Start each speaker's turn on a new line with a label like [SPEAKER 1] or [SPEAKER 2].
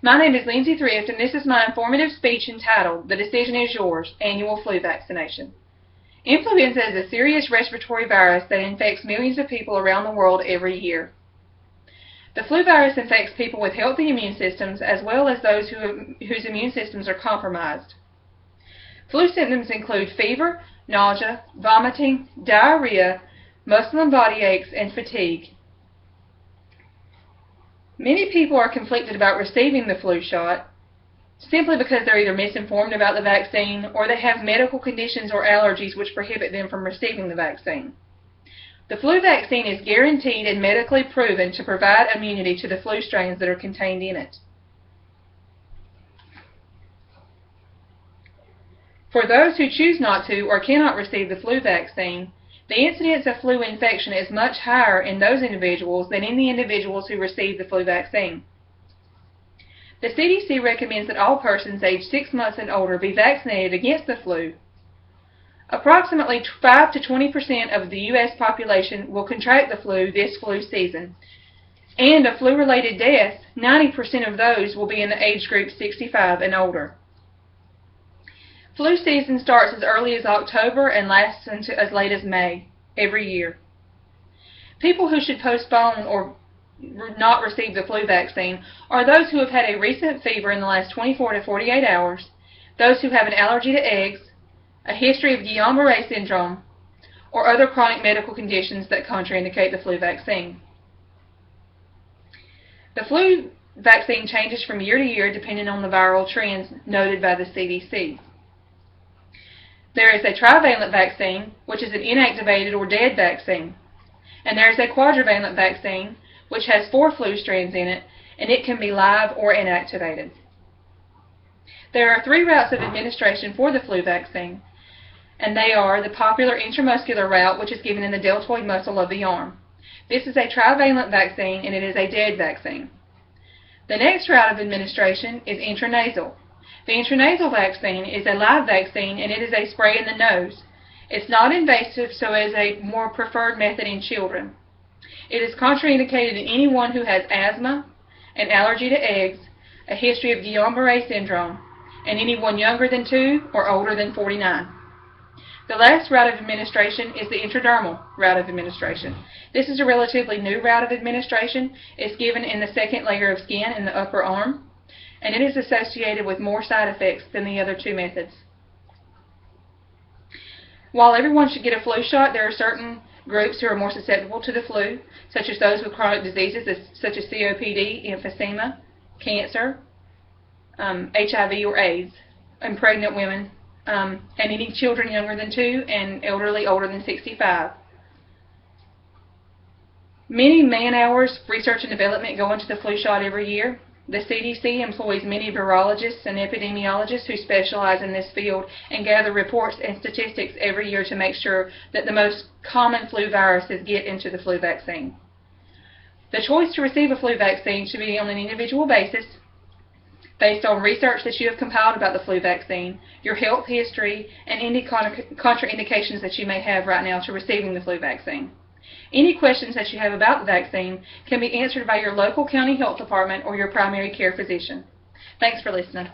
[SPEAKER 1] My name is Lindsay Thrift, and this is my informative speech entitled, "The Decision is Yours, Annual Flu Vaccination." Influenza is a serious respiratory virus that infects millions of people around the world every year. The flu virus infects people with healthy immune systems as well as those whose immune systems are compromised. Flu symptoms include fever, nausea, vomiting, diarrhea, muscle and body aches, and fatigue. Many people are conflicted about receiving the flu shot simply because they're either misinformed about the vaccine or they have medical conditions or allergies which prohibit them from receiving the vaccine. The flu vaccine is guaranteed and medically proven to provide immunity to the flu strains that are contained in it. For those who choose not to or cannot receive the flu vaccine, the incidence of flu infection is much higher in those individuals than in the individuals who receive the flu vaccine. The CDC recommends that all persons aged 6 months and older be vaccinated against the flu. Approximately 5 to 20% of the U.S. population will contract the flu this flu season, and of flu-related deaths, 90% of those will be in the age group 65 and older. Flu season starts as early as October and lasts until as late as May every year. People who should postpone or not receive the flu vaccine are those who have had a recent fever in the last 24 to 48 hours, those who have an allergy to eggs, a history of Guillain-Barré syndrome, or other chronic medical conditions that contraindicate the flu vaccine. The flu vaccine changes from year to year depending on the viral trends noted by the CDC. There is a trivalent vaccine, which is an inactivated or dead vaccine, and there is a quadrivalent vaccine, which has 4 flu strands in it, and it can be live or inactivated. There are 3 routes of administration for the flu vaccine, and they are the popular intramuscular route, which is given in the deltoid muscle of the arm. This is a trivalent vaccine, and it is a dead vaccine. The next route of administration is intranasal. The intranasal vaccine is a live vaccine, and it is a spray in the nose. It's not invasive, so is a more preferred method in children. It is contraindicated in anyone who has asthma, an allergy to eggs, a history of Guillain-Barré syndrome, and anyone younger than 2 or older than 49. The last route of administration is the intradermal route of administration. This is a relatively new route of administration. It's given in the second layer of skin in the upper arm, and it is associated with more side effects than the other 2 methods. While everyone should get a flu shot, there are certain groups who are more susceptible to the flu, such as those with chronic diseases such as COPD, emphysema, cancer, HIV or AIDS, and pregnant women, and any children younger than 2 and elderly older than 65. Many man-hours, research and development go into the flu shot every year. The CDC employs many virologists and epidemiologists who specialize in this field and gather reports and statistics every year to make sure that the most common flu viruses get into the flu vaccine. The choice to receive a flu vaccine should be on an individual basis, based on research that you have compiled about the flu vaccine, your health history, and any contraindications that you may have right now to receiving the flu vaccine. Any questions that you have about the vaccine can be answered by your local county health department or your primary care physician. Thanks for listening.